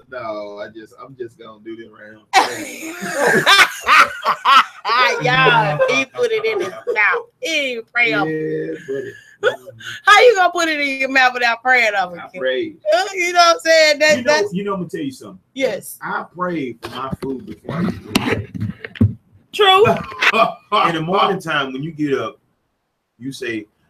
No, I'm just gonna do this round. Y'all, he put it in his mouth. He didn't even pray over it. Buddy. How you gonna put it in your mouth without praying over it? I prayed. You know what I'm saying? I'm gonna tell you something. Yes. I prayed for my food before I eat it. True. In the morning time, when you get up,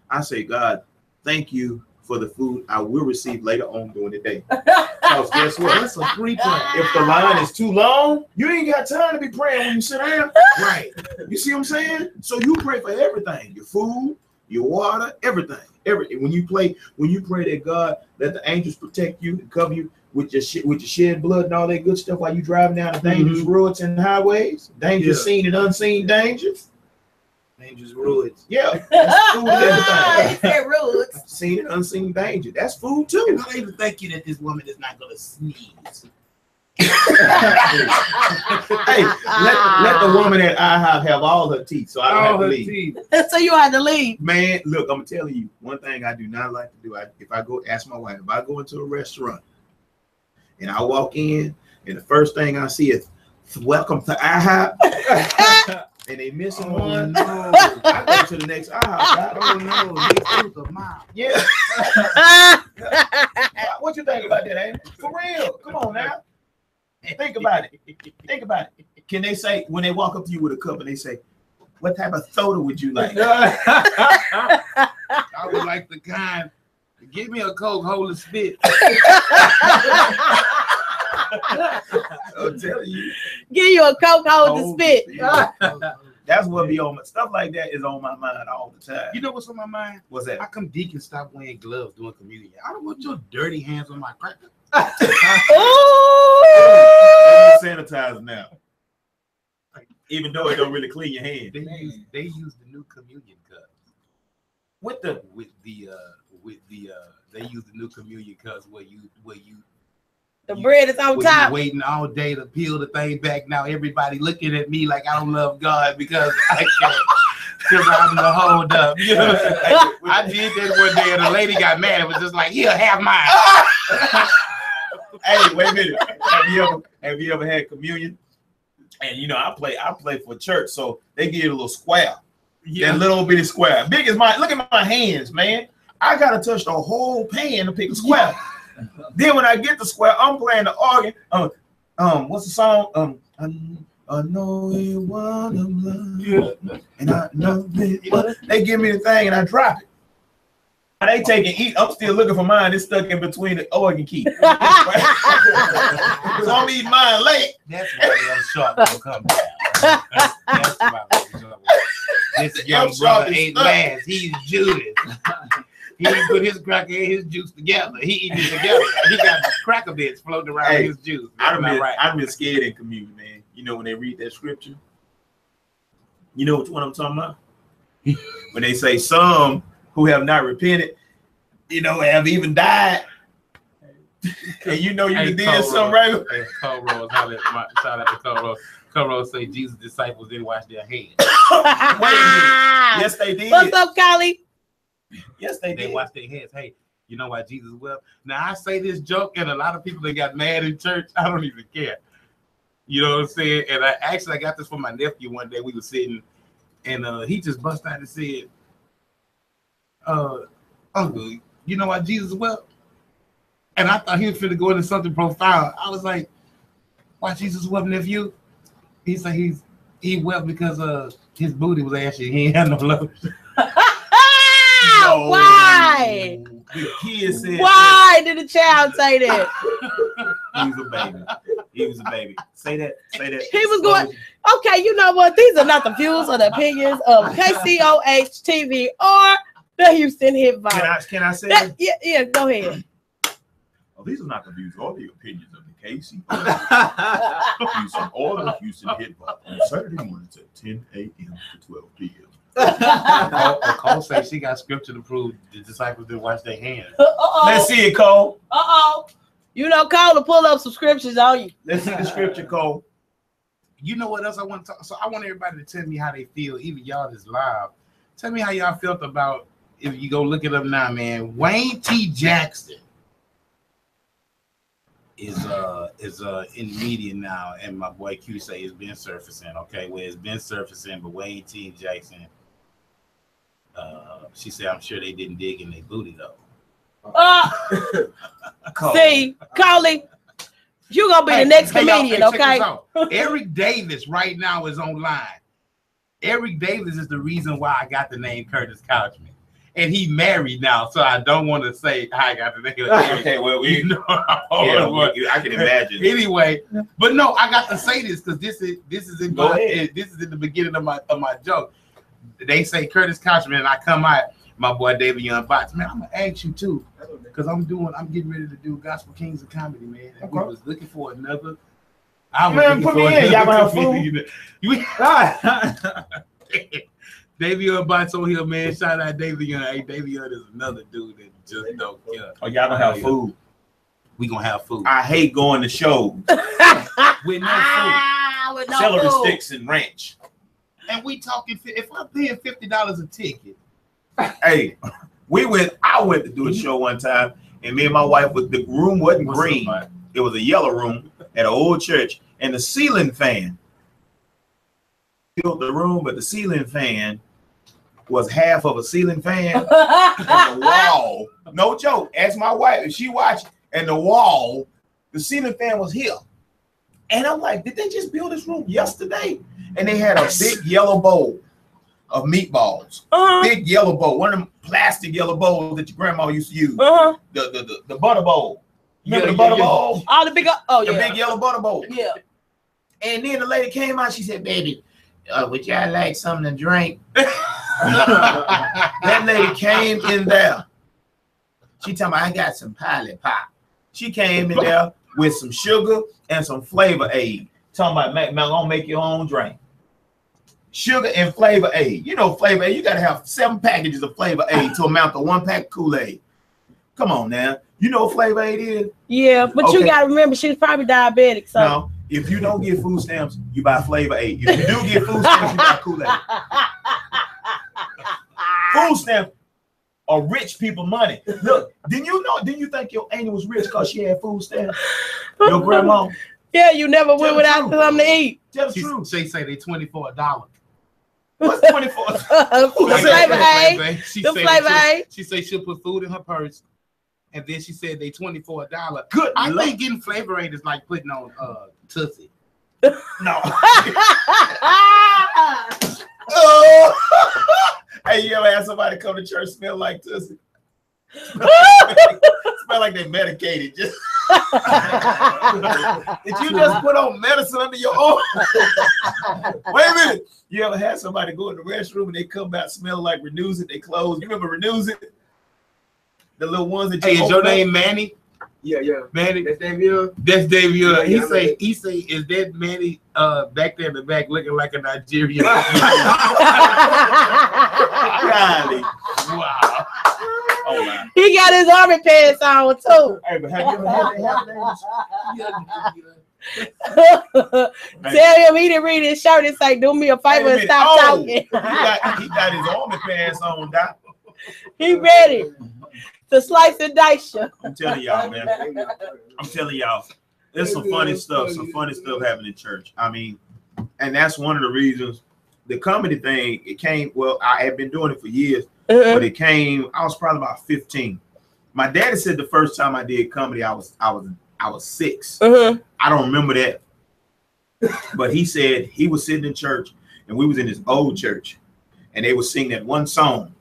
I say, God, thank you for the food I will receive later on during the day. Because guess what? That's a pre-plan. If the line is too long, you ain't got time to be praying when you sit down. Right. You see what I'm saying? So you pray for everything, your food, your water, everything. When you pray that God let the angels protect you and cover you with your shed blood and all that good stuff while you driving down the dangerous roads and highways, dangerous seen and unseen dangers. Dangerous roads. Yeah, that's food and everything. He said roads. Seen and unseen danger. That's food too. And I even thank you that this woman is not gonna sneeze. Hey, let the woman at IHOP have all her teeth, so I don't have to leave. So you had to leave. Man, look, I'm telling you, one thing I do not like to do. If I go, ask my wife, if I go into a restaurant and I walk in, and the first thing I see is "Welcome to IHOP," and they missing one. No. I go to the next IHOP. Yeah. What you think about that, ain't it? For real? Come on now. Think about it. Think about it. Can they say, when they walk up to you with a cup and they say, what type of soda would you like? I would like the kind, give me a Coke, hold a spit. I'm telling you. Give you a Coke, hold the spit. That's what be on my stuff like that is on my mind all the time. You know what's on my mind? What's that? How come deacons stop wearing gloves doing communion? I don't want your dirty hands on my cracker. Sanitizer now. Even though it don't really clean your hand. They use the new communion cups. They use the new communion cups where you the bread is on top. Waiting all day to peel the thing back. Now everybody looking at me like I don't love God because I can't. Because I'm the hold up. You know what I'm saying? I did that one day and the lady got mad. It was just like, here, have mine. Hey, wait a minute. Have you ever had communion? And you know, I play for church, so they give you a little square. Yeah, that little bitty square. Big as my look at my hands, man. I gotta touch the whole pan to pick a square. Then when I get the square, I'm playing the organ. What's the song? I know you wanna love, and I know it. They give me the thing and I drop it. They take and eat. I'm still looking for mine. It's stuck in between the organ key. So I'm eating mine late. That's why I'm sharp gonna come down. That's why this young brother ain't last. He's Judas. He didn't put his cracker and his juice together. He eating it together. He got cracker bits floating around his juice. I've been scared in communion, man. You know when they read that scripture. You know which one I'm talking about? When they say some who have not repented, you know, have even died. And you know you did something right. Hey, Cole Rose, shout out to Cole Rose. Cole Rose say Jesus' disciples didn't wash their hands. Yes, they did. What's up, Kylie? Yes, they did. They washed their hands. Hey, you know why Jesus wept? Now I say this joke, and a lot of people that got mad in church. I don't even care. You know what I'm saying? And I got this from my nephew one day. We were sitting, and he just bust out and said, "Uncle, you know why Jesus wept?" And I thought he was finna go into something profound. I was like, "Why Jesus wept, nephew?" He said he wept because his booty was ashy. He ain't had no love. No. Why? The kid said, why did the child say that? He was a baby. He was a baby. Say that. He was going, okay, you know what? These are not the views or the opinions of KCOH TV or the Houston Hip Vibe. Can I say that? Yeah, go ahead. Oh, these are not the views or the opinions of the KCOH Houston or the Houston Hip Vibe on Saturday mornings at 10 a.m. to 12 p.m. Cole say she got scripture to prove the disciples didn't wash their hands. Let's see it, Cole. You know, Cole will pull up some scriptures on you. Let's see the scripture, Cole. You know what else I want to talk? So I want everybody to tell me how they feel, even y'all that's live. Tell me how y'all felt about, if you go look it up now, man, Wayne T. Jackson is in the media now, and my boy Q say it's been surfacing. Okay, well, it's been surfacing, but Wayne T and Jackson. She said, I'm sure they didn't dig in their booty though. See, Carly, you're gonna be the next comedian, okay? Eric Davis right now is online. Eric Davis is the reason why I got the name Curtis Couchman. And he married now, so I don't want to say how I got the name. Okay, well, I can imagine. Anyway, but no, I got to say this because this is in the beginning of my joke. They say Curtis Couchman, and I come out, my boy David Young Box. Man, I'm gonna ask you too, because I'm getting ready to do Gospel Kings of Comedy, man. And we was looking for another. Man, put me in. Y'all gonna have food. Davey Young Bots on here, man. Shout out Davey Young. Hey, Davey Young is another dude that just don't care. Oh, y'all gonna have food. We gonna have food. I hate going to shows with no food. With no celery food. sticks and ranch. And we talking, if I'm paying $50 a ticket. Hey, I went to do a show one time, and me and my wife, the room wasn't green. It was a yellow room at an old church, and the ceiling fan filled the room, but the ceiling fan was half of a ceiling fan. And the wall, no joke, ask my wife if she watched, and the wall, the ceiling fan was here. And I'm like, did they just build this room yesterday? And they had a big yellow bowl of meatballs. Big yellow bowl, one of them plastic yellow bowls that your grandma used to use. The butter bowl. Remember the butter bowl? All the big, the big yellow butter bowl. Yeah. And then the lady came out, she said, baby, would y'all like something to drink? That lady came in there. She told me, I got some Polly Pop. She came in there with some sugar and some Flavor Aid. Talking about, man, gonna make your own drink. Sugar and Flavor Aid. You know Flavor Aid, you gotta have 7 packages of Flavor Aid to amount to 1 pack of Kool-Aid. Come on now. You know what Flavor Aid is? Yeah, but you gotta remember she's probably diabetic. So no, if you don't get food stamps, you buy Flavor Aid. If you do get food stamps, you buy Kool-Aid. Food stamps are rich people money. Look, didn't you think your auntie was rich because she had food stamps? Your grandma? Yeah, you never went without something to eat. Tell the truth. She say they $24. What's 24? The Flavor Aid. The Flavor Aid. She say she'll put food in her purse, and then she said they $24. Good. I think getting Flavor Aid is like putting on Tootsie. No. Oh. Hey, you ever had somebody come to church smell like Tootsie? Smell like they medicated. Did you just put on medicine under your arm? Wait a minute. You ever had somebody go in the restroom and they come back smelling like Renewsit? They clothes. You remember Renewsit? The little ones that you Hey, is your name Manny? Yeah. Manny. That's Davey. That's Davey. He say, is that Manny back there in the back looking like a Nigerian? Golly. Wow. Oh, wow. He got his army pants on too. Hey, but have you ever had that? Tell him he didn't read his shirt and say, do me a favor and stop talking. He got his army pants on, Doc. He ready to slice and dice you. I'm telling y'all, man. I'm telling y'all, there's some funny stuff happening in church. I mean, and that's one of the reasons the comedy thing, it came, well, I had been doing it for years, but it came, I was probably about 15. My daddy said the first time I did comedy, I was 6. I don't remember that. But he said he was sitting in church, and we was in this old church, and they was singing that one song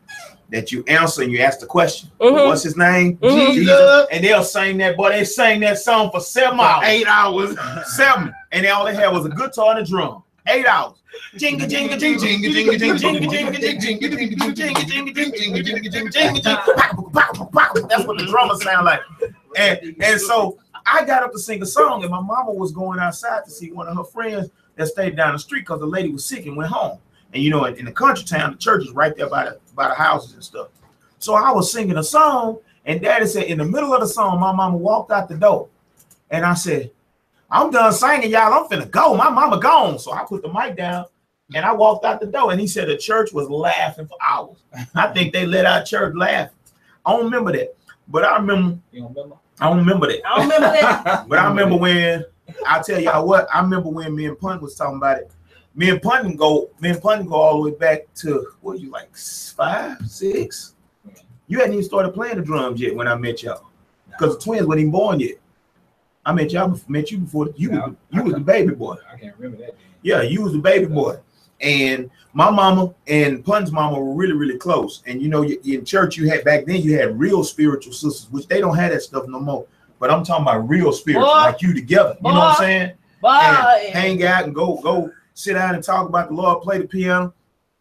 that you answer and you ask the question. What's his name? Jesus. And they'll sing that, boy. They sang that song for 7 hours. 8 hours. 7. And all they had was a guitar and a drum. 8 hours. Jinga jinga jinga jinga jinga jinga jinga jinga jinga jinga jinga jinga. That's what the drummer sound like. And so I got up to sing a song, and my mama was going outside to see one of her friends that stayed down the street because the lady was sick and went home. And you know, in the country town, the church is right there by the houses and stuff. So I was singing a song, and Daddy said, in the middle of the song, my mama walked out the door, and I said, I'm done singing, y'all. I'm finna go. My mama gone. So I put the mic down, and I walked out the door, and he said the church was laughing for hours. I think they let our church laugh. I don't remember that, but I remember. You don't remember? I don't remember that. I don't remember that. But I remember when, I'll tell y'all what, I remember when me and Pun was talking about it. Me and Pun go all the way back to, what you like, 5, 6? You hadn't even started playing the drums yet when I met y'all. Because the twins weren't even born yet. I met you before you was the baby boy. I can't remember that. Yeah, you was the baby boy. And my mama and Pun's mama were really, really close. And you know, in church you had back then, you had real spiritual sisters, which they don't have that stuff no more. But I'm talking about real spiritual, like you together. You know what I'm saying? And hang out and go sit down and talk about the Lord, play the piano.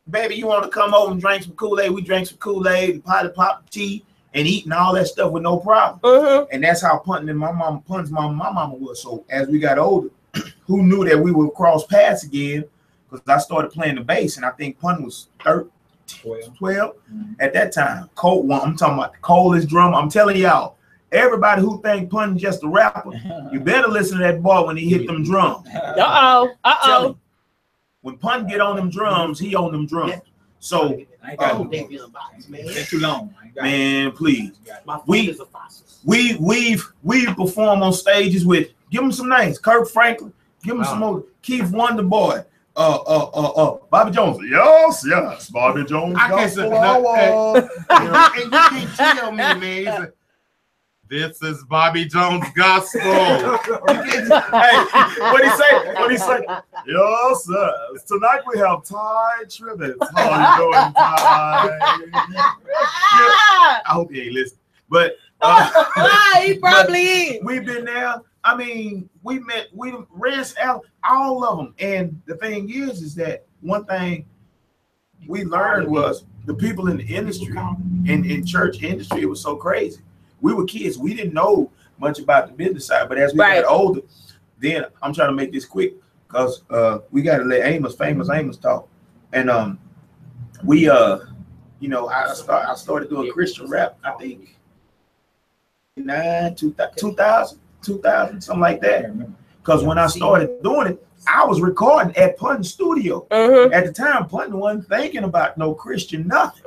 Baby, you want to come over and drink some Kool-Aid? We drank some Kool-Aid and pop tea and eating all that stuff with no problem. And that's how Pun's mama was. So as we got older, who knew that we would cross paths again? Because I started playing the bass, and I think Pun was 12 at that time. I'm talking about the coldest drum. I'm telling y'all, everybody who think Pun's just a rapper, you better listen to that boy when he hit them drums. When Pun get on them drums, he on them drums. So I ain't got man. That's too long. Man, please. We've performed on stages with, give them some names, Kirk Franklin, give them some more, Keith Wonderboy, Bobby Jones. Yes, Bobby Jones. I can't say and you can't tell me, man. This is Bobby Jones gospel. Hey, what he say? Yes, sir. Tonight we have Ty Tribbett. How you doing, Ty? I hope he ain't listening. But he probably is. We've been there. I mean, we Rance Allen, all of them. And the thing is that one thing we learned was the people in the industry, in church industry, it was so crazy. We were kids. We didn't know much about the business side. But as we got older, then I'm trying to make this quick because we got to let famous Amos talk. And I started doing Christian rap, I think, 2000, something like that. Because when I started doing it, I was recording at Pun Studio. At the time, Pun wasn't thinking about no Christian nothing.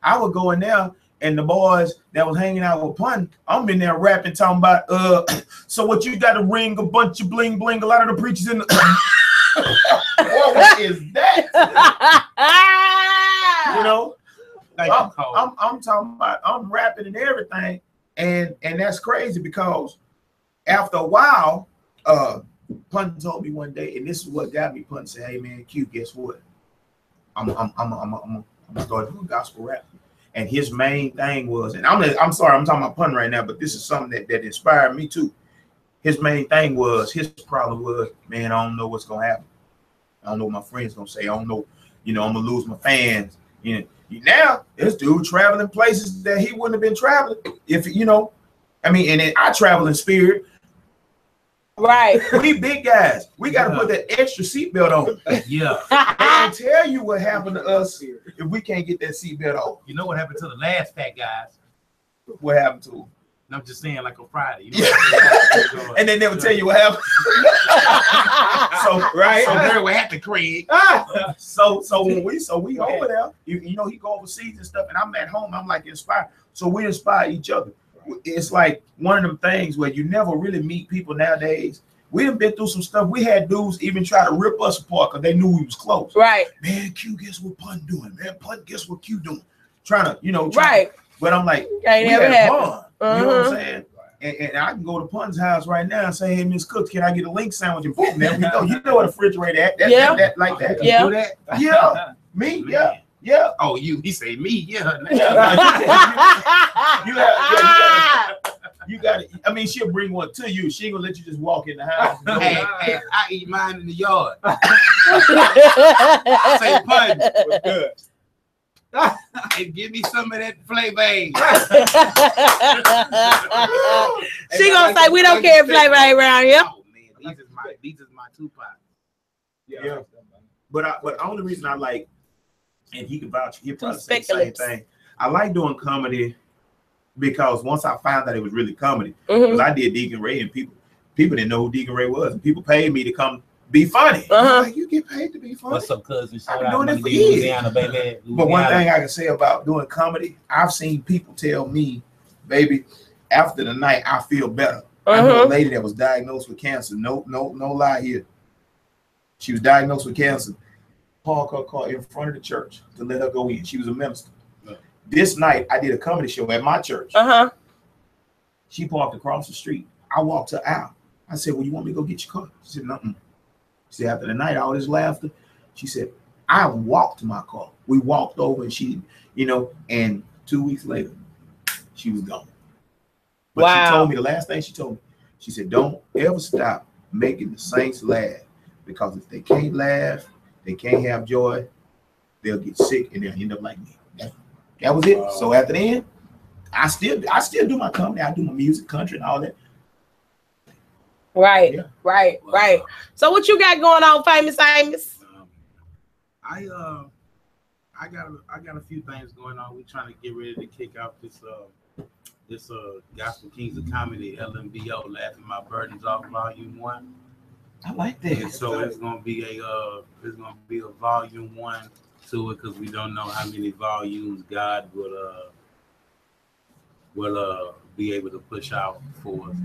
I would go in there, and the boys that was hanging out with Pun, I'm in there rapping, talking about, so what you got to ring a bunch of bling bling, a lot of the preachers in the what is that? You know, I'm talking about, I'm rapping and everything, and that's crazy because after a while, Pun told me one day, and this is what got me. Pun said, "Hey man, Q, guess what? I'm gonna start doing gospel rap." And his main thing was, and I'm sorry, I'm talking about Pun right now, but this is something that inspired me too. His main thing was, his problem was, man, I don't know what's gonna happen. I don't know what my friends gonna say. I don't know, I'm gonna lose my fans. Now this dude traveling places that he wouldn't have been traveling if and I travel in spirit. Right. We big guys. We got to put that extra seatbelt on. Yeah. I'll tell you what happened to us if we can't get that seatbelt on. You know what happened to the last fat guys? What happened to them? I'm just saying, like on Friday. And they never tell you what happened. So we had to Craig. So we over there. He go overseas and stuff, and I'm at home. I'm like inspired. So we inspire each other. It's like one of them things where you never really meet people nowadays. We done been through some stuff. We had dudes even try to rip us apart because they knew we was close. Right. Man, Q, guess what Pun doing? Man, Pun, guess what Q doing? Trying to, right. But I'm like, we had fun. You know what I'm saying? And I can go to Pun's house right now and say, hey, Miss Cooks, can I get a link sandwich? And boom, there we go. You know what a refrigerator at. That like that. Yeah. Do that? Yeah. Me? Yeah. Yeah. Oh, he say me? Yeah. You got it. I mean, she'll bring one to you. She ain't gonna let you just walk in the house. Hey, I eat mine in the yard. Say Pun. What's good? Hey, give me some of that flavor. She gonna say we don't care if flavor ain't around here. Oh man, these is my Tupac. Yeah. But the only reason I like, and he can vouch, he'll probably say the same thing. I like doing comedy because once I found that it was really comedy, because I did Deacon Ray and people didn't know who Deacon Ray was, and people paid me to come be funny. Like, you get paid to be funny. What's up, cousin? I've been doing it for years. But one thing I can say about doing comedy, I've seen people tell me, baby, after the night, I feel better. I know a lady that was diagnosed with cancer. No lie here. She was diagnosed with cancer. Parked her car in front of the church to let her go in. She was a minister. This night, I did a comedy show at my church. She parked across the street. I walked her out. I said, well, you want me to go get your car? She said, nothing. She said, after the night, all this laughter, she said, I walked to my car. We walked over and she, you know, and 2 weeks later, she was gone. But she told me, the last thing she told me, she said, don't ever stop making the saints laugh, because if they can't laugh, they can't have joy, they'll get sick and they'll end up like me. That was it. Wow. So after then, I still do my comedy. I do my music, country, and all that. Right, right. So what you got going on, Famous Amos? I got a few things going on. We're trying to get ready to kick out this Gospel Kings of Comedy, LMBO, Laughing My Burdens Off, Volume 1. I like that. And so it's gonna be a Volume 1 to it, because we don't know how many volumes God will be able to push out for us.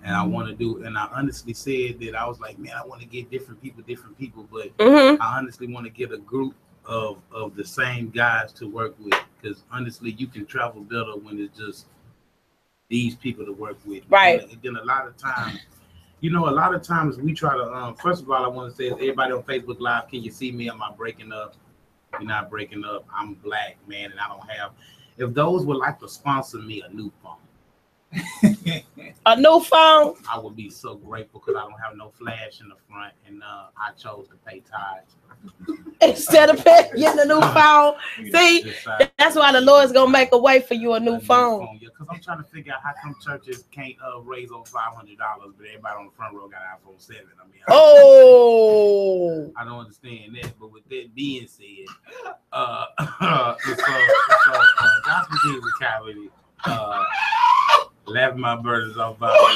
And I want to do, and I honestly said that I was like, man, I want to get different people, but I honestly want to get a group of the same guys to work with, because honestly, you can travel better when it's just these people to work with. Right. And then a lot of times we try to, first of all, I want to say, everybody on Facebook Live, can you see me? Am I breaking up? You're not breaking up. I'm black, man, and I don't have, if those would like to sponsor me a new phone. A new phone? I would be so grateful, because I don't have no flash in the front, and I chose to pay tithes. Instead of getting a new phone. See, that's why the Lord's gonna make a way for you a new phone. Yeah, because I'm trying to figure out how come churches can't raise over $500, but everybody on the front row got iPhone 7. I mean, I don't understand that. But with that being said, Gospel Kings of Comedy, Laughing My Burdens Off, Volume 1.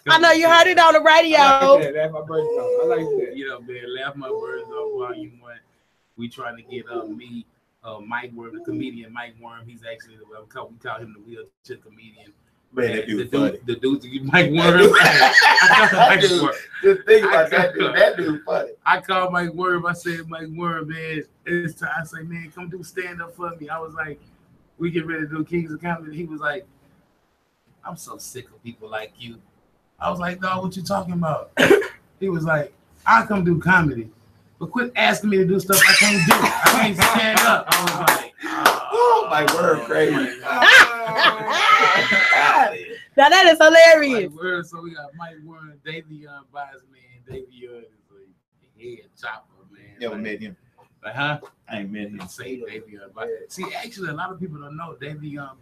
I know you heard it on the radio. Laugh My Burdens Off. I like that. You know, man, Laugh My Burdens Off, Volume 1. We trying to get me, Mike Worm, the comedian Mike Worm. He's actually, we call him the wheelchair comedian. Man, that dude funny. The dude Mike Worm. Just think about that dude. That dude funny. I called Mike Worm. I said, Mike Worm, man, it's time. I say, man, come do stand up for me. I was like, we get ready to do Kings of Comedy. He was like, I'm so sick of people like you. I was like, dog, what you talking about? He was like, I'll come do comedy, but quit asking me to do stuff I can't do. I can't stand up. I was like, oh, my word, crazy. Now that is hilarious. Mike Word, so we got Mike Word, Davion Bosman. Davion is a head chopper, man. Never met him. Huh? I ain't met him. Say Davion. See, actually, a lot of people don't know Davion,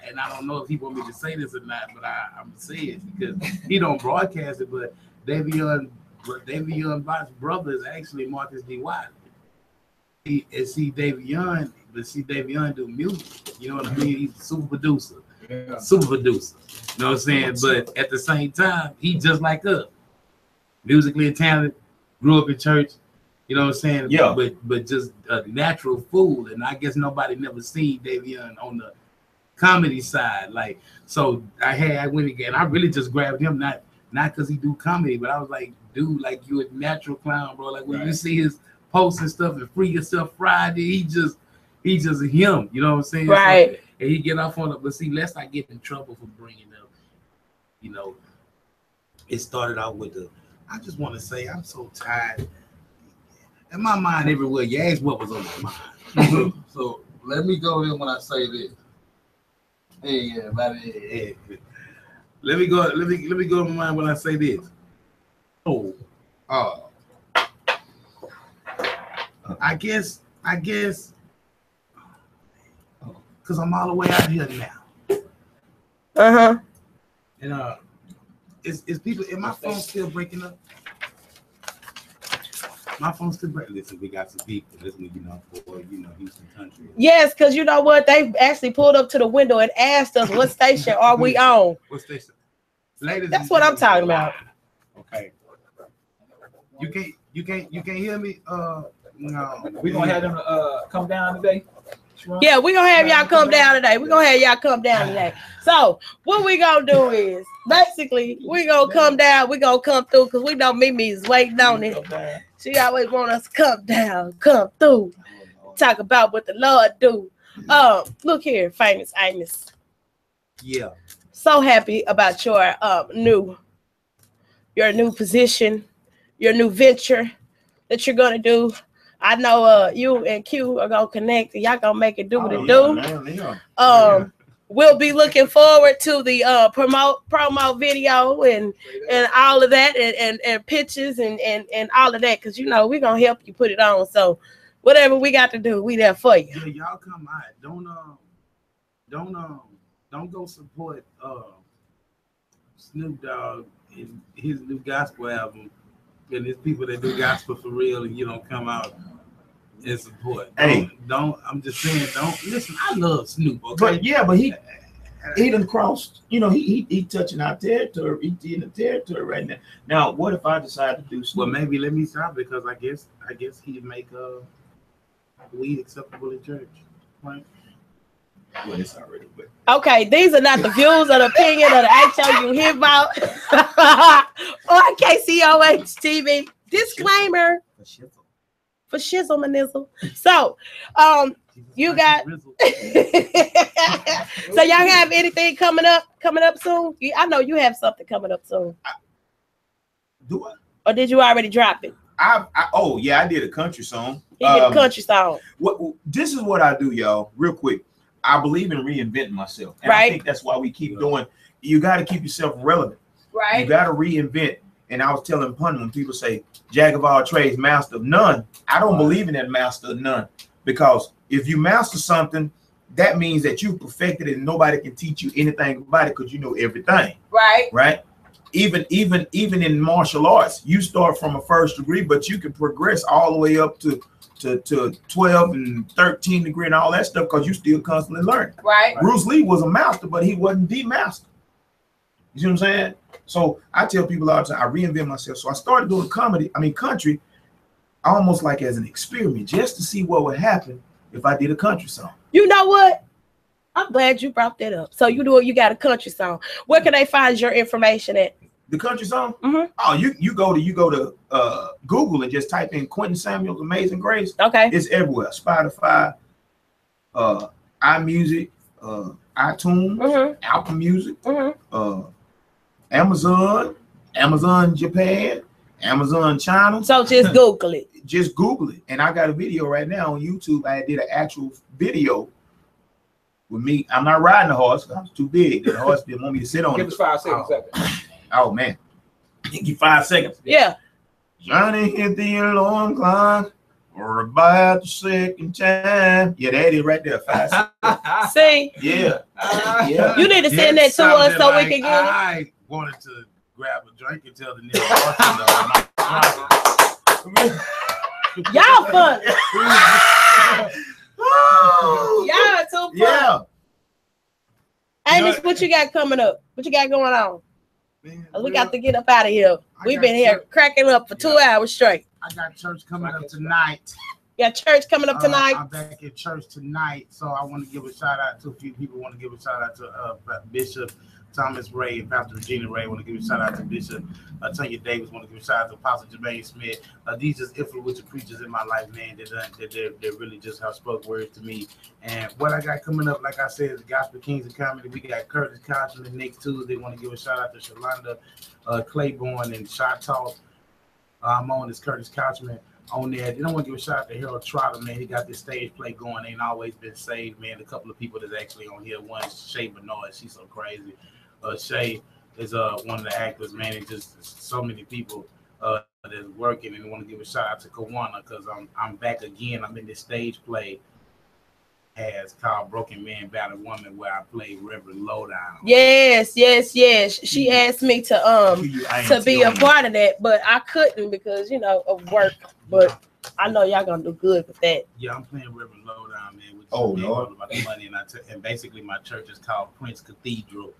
and I don't know if he want me to say this or not, but I'm saying it because he don't broadcast it. But Davion Bot's brother is actually Marcus D. Wiley. Davion do music. You know what I mean? He's a super producer. Yeah. Super producer. You know what I'm saying? But at the same time, he just like us. Musically talented, grew up in church. You know what I'm saying? Yeah. But just a natural fool. And I guess nobody never seen Davion on the comedy side. Like, so I went again. I really just grabbed him, not because he do comedy, but I was like, dude, like you a natural clown, bro. Like when you see his posts and stuff and Free Yourself Friday, he just him. You know what I'm saying? Right. So, and he get off on it. But see, lest I get in trouble for bringing up, you know, it started out with I just want to say I'm so tired. In my mind everywhere, you ask what was on my mind. So let me go in when I say this. Hey, everybody. Let me go in my mind when I say this. I guess, because I'm all the way out here now. And is people? Is my phone still breaking up? My phone's still breaking. Listen, we got some people listening, for Houston country. Yes, because you know what? They actually pulled up to the window and asked us what station are we on. What station? Ladies, that's what I'm talking about. Okay. You can't hear me. No. We gonna have them come down today. Yeah, we're gonna have y'all come down today. We're gonna have y'all come down today. So what we gonna do is basically we gonna come down, we gonna come through because we know Mimi is waiting on it. She always want us to come down, come through, talk about what the Lord do. Look here, famous Amos. Yeah. So happy about your new position, your new venture that you're gonna do. I know you and Q are gonna connect and y'all gonna make it do what it do. We'll be looking forward to the promo video and all of that and pictures and all of that because you know we're gonna help you put it on. So whatever we got to do, we there for you. Yeah, y'all come out. Don't go support Snoop Dogg and his new gospel album. And there's people that do gospel for real, and you don't come out and support. I'm just saying, don't listen. I love Snoop, okay? But he done crossed. You know, he touching our territory. He in the territory right now. Now, what if I decide to do Snoop? Well, maybe let me stop because I guess he'd make weed acceptable in church, right? Well, it's already. But. Okay, these are not the views or the opinion of the HO you hear about or KCOH TV. Disclaimer for shizzle and nizzle. So, you got. So y'all have anything coming up soon? I know you have something coming up soon. Do I? Or did you already drop it? I did a country song. You did a country song. This is what I do, y'all. Real quick. I believe in reinventing myself. And right. I think that's why we keep doing. You got to keep yourself relevant. Right. You got to reinvent. And I was telling Pun when people say, Jack of all trades, master of none. I don't believe in that master of none. Because if you master something, that means that you perfected it and nobody can teach you anything about it because you know everything. Right. Right. Even in martial arts, you start from a first degree, but you can progress all the way up to 12 and 13 degree and all that stuff because you still constantly learning. Right. Bruce Lee was a master, but he wasn't the master. You see what I'm saying? So I tell people all the time, I reinvent myself. So I started doing country, almost like as an experiment, just to see what would happen if I did a country song. You know what? I'm glad you brought that up. So you got a country song. Where can they find your information at? The country song? Mm-hmm. Oh, you go to Google and just type in Quentin Samuel's Amazing Grace. Okay. It's everywhere. Spotify, iMusic, iTunes, mm-hmm. Apple Music, mm-hmm. Amazon Japan, Amazon China. So just Google it. Just Google it. And I got a video right now on YouTube. I did an actual video with me. I'm not riding the horse. I'm too big. The horse didn't want me to sit on it. Give us 5 seconds. Oh man, give you 5 seconds. Yeah. Johnny hit the alarm clock for about the second time. Yeah, that is right there. 5 seconds. See? Yeah. Yeah. You need to send that to us so we can get it. I wanted to grab a drink and tell the nigga. Y'all fun. Y'all are too fun. Yeah. Amos, what you got coming up? What you got going on? Man, we got to get up out of here. We've been here cracking up for 2 hours straight. I got church coming up tonight. You got church coming up tonight? I'm back at church tonight, so I want to give a shout out to a few people. Want to give a shout out to Bishop Thomas Ray and Pastor Regina Ray. Want to give a shout out to Bishop Tanya Davis. Want to give a shout out to Apostle Jermaine Smith. These just influential preachers in my life, man. That really just have spoke words to me. And what I got coming up, like I said, is Gospel Kings of Comedy. We got Curtis Cotchman next Tuesday. Want to give a shout out to Shalonda Claiborne and Shot Talk. I'm on this Curtis Cotchman on there. Then I want to give a shout out to Harold Trotter, man. He got this stage play going. Ain't always been saved, man. A couple of people that's actually on here. One is Shay Bernard. She's so crazy. Shay is one of the actors, man. It's just so many people that's working, and I want to give a shout out to Kawana because I'm back again. I'm in this stage play called Broken Man Battered Woman, where I play Reverend Lowdown. Yes. She asked me to be a part of that, but I couldn't because of work. But I know y'all gonna do good with that. Yeah, I'm playing Reverend Lowdown, man. Which is all about the money, and basically my church is called Prince Cathedral.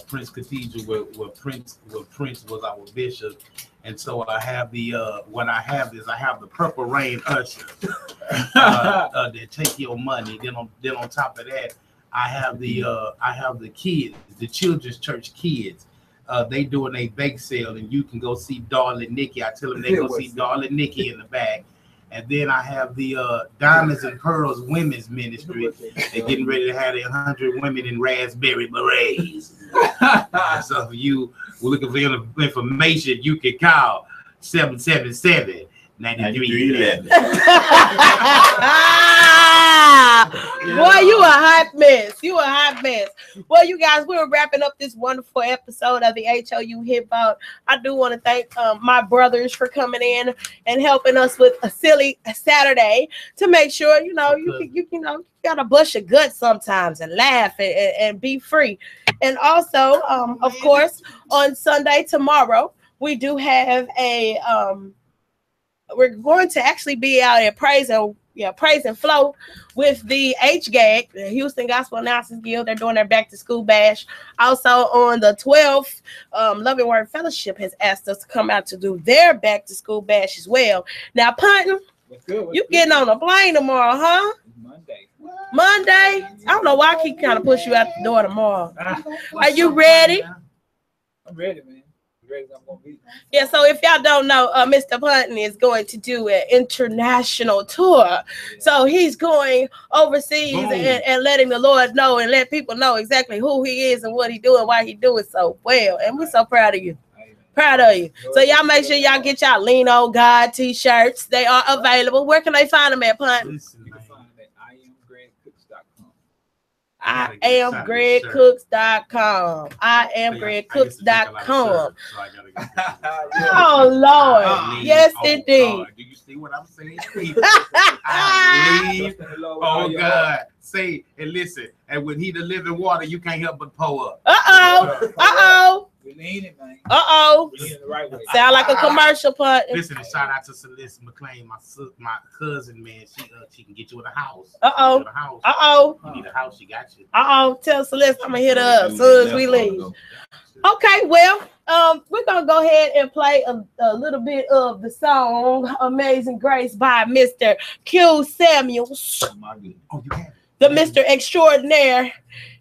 Prince Cathedral, where Prince was our bishop, And so I have the what I have is I have the Purple Rain usher that take your money. Then on top of that, I have the kids, the children's church kids. They doing a bake sale, and you can go see Darling Nikki. I tell them they go see Darling Nikki in the back. And then I have the Diamonds and Pearls Women's Ministry. They're getting ready to have 100 women in raspberry berets. So if you were looking for information, you can call 777-9311. Boy, you a hot mess. You a hot mess. Well, you guys, we're wrapping up this wonderful episode of the HOU Hip Vault. I do want to thank my brothers for coming in and helping us with a silly Saturday to make sure, you gotta bust your guts sometimes and laugh and be free. And also, of course, on Sunday tomorrow, we do have we're going to actually be out at Praise and Flow with the HGAG, the Houston Gospel Announcers Guild. They're doing their back to school bash. Also on the 12th, Loving Word Fellowship has asked us to come out to do their back to school bash as well. Now, Punton, you getting on a plane tomorrow, huh? Monday. I don't know why I keep kind of push you out the door tomorrow. Are you ready? I'm ready, man. I'm gonna be. Yeah, so if y'all don't know, Mr. Punton is going to do an international tour. So he's going overseas and letting the Lord know and let people know exactly who he is and what he's doing, why he doing so well. And we're so proud of you. Proud of you. So y'all make sure y'all get y'all Lean On God t-shirts. They are available. Where can they find them at, Punton? You can find them at IamGregCooks.com. IamGregCooks.com. IamGregCooks.com. Oh Lord. Yes, indeed. Do you see what I'm saying? Oh God. Say and listen. And when he the living water, you can't help but pour up. We need it, man. We need it the right way. Sound like a commercial, Punton. Listen, and shout out to Celeste McClain, my cousin, man. She can get you in a house. You need a house, she got you. Tell Celeste I'm gonna hit her up as soon as we leave. Okay, well, we're gonna go ahead and play a little bit of the song "Amazing Grace" by Mr. Q Samuels. The Mr. Extraordinaire.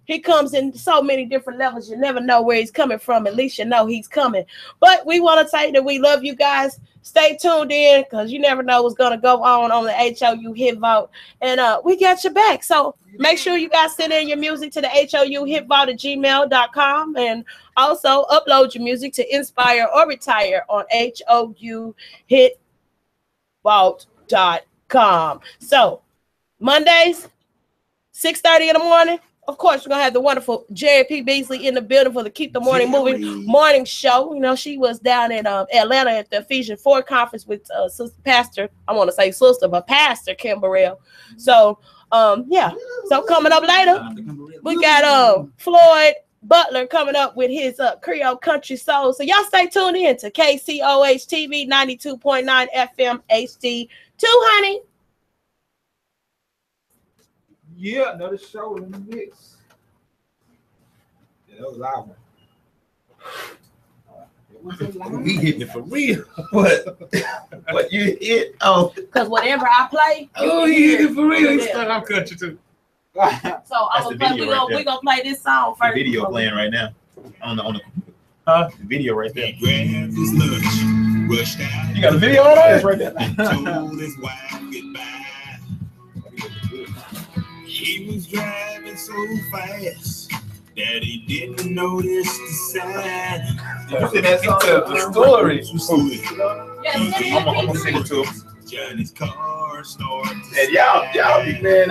He comes in so many different levels. You never know where he's coming from. At least you know he's coming. But we want to say that we love you guys. Stay tuned in because you never know what's going to go on the HOU Hip Vault. And we got your back. So make sure you guys send in your music to the HOUHipVault@gmail.com. And also upload your music to Inspire or Retire on HOUHipVault.com. So Mondays, 6:30 in the morning. Of course, we're going to have the wonderful Jerry P. Beasley in the building for the Keep the Morning Moving morning show. You know, she was down in Atlanta at the Ephesians 4 conference with Pastor Kim Burrell. So, yeah. So coming up later, we got Floyd Butler coming up with his Creole Country Soul. So y'all stay tuned in to KCOH TV 92.9 FM HD2, honey. Yeah, another show in the mix. Yeah, that was loud one. We hitting it for real. What you hit? Oh, because whatever I play, he hit it for real. He's stuck on country too. So we're gonna play this song first. The video playing right now on the the video right there. You got a video on it right there. He was driving so fast that he didn't notice the sign. You said that's the story. I'm gonna sing it to him. Johnny's car started. And y'all be man.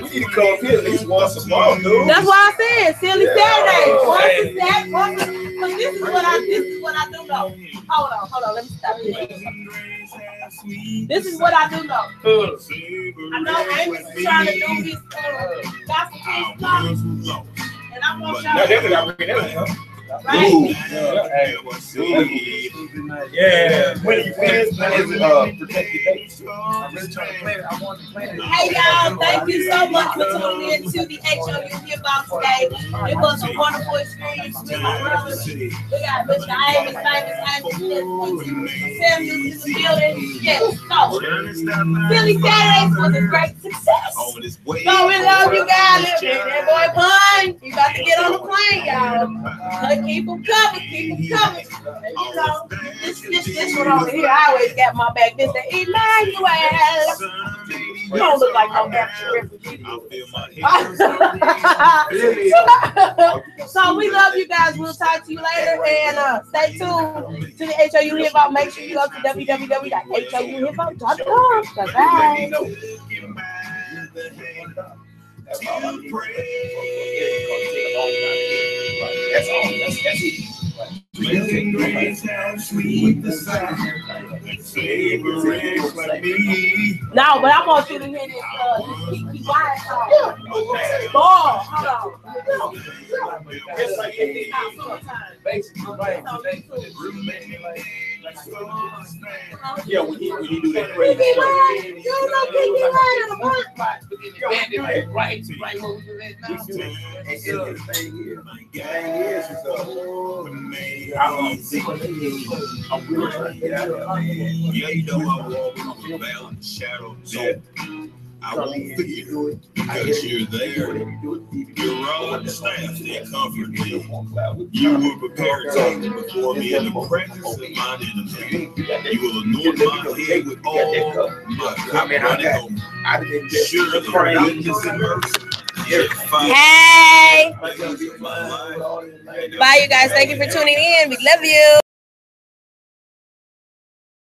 We need to come up here at least once a month, dude. That's why I said silly Saturday. This is what I do know. Hold on, let me stop you. This is what I do know. I know Amos is trying to do his gospel piece, and I want y'all. Right. Yeah. When is it protected base? I'm really trying to plan it. I want to plan it. Hey y'all, thank you so much for tuning in to the HOU Hip Hop today. It was a wonderful experience with my brothers. We got Mr. Amos, famous Samuels in the building. Yes, so Philly Saturdays was a great success. So we love you guys. That boy Pun, you got to get on the plane, y'all. Keep them covered, keep them covered. And you know, this one over here, I always got my back. This the Emmanuel. You don't look like no African refugee. So we love you guys. We'll talk to you later. And stay tuned to the HOU Hip Hop. Make sure you go to www.houhiphop.com. Bye-bye. That's all. That's it. No, but I want you to hear this. Keep quiet. Hold on. Yeah, when you do that crazy stuff. Right where we do that now. Yeah, you know I walk on the valley of the shadow of death. I won't fear because you're there. Your rod and staff, they comfort me. You will prepare a table before me in the presence of mine enemies. You will anoint my head with oil, my cup runneth over. Surely goodness and mercy. Hey. Bye, you guys. Thank you for tuning in. We love you.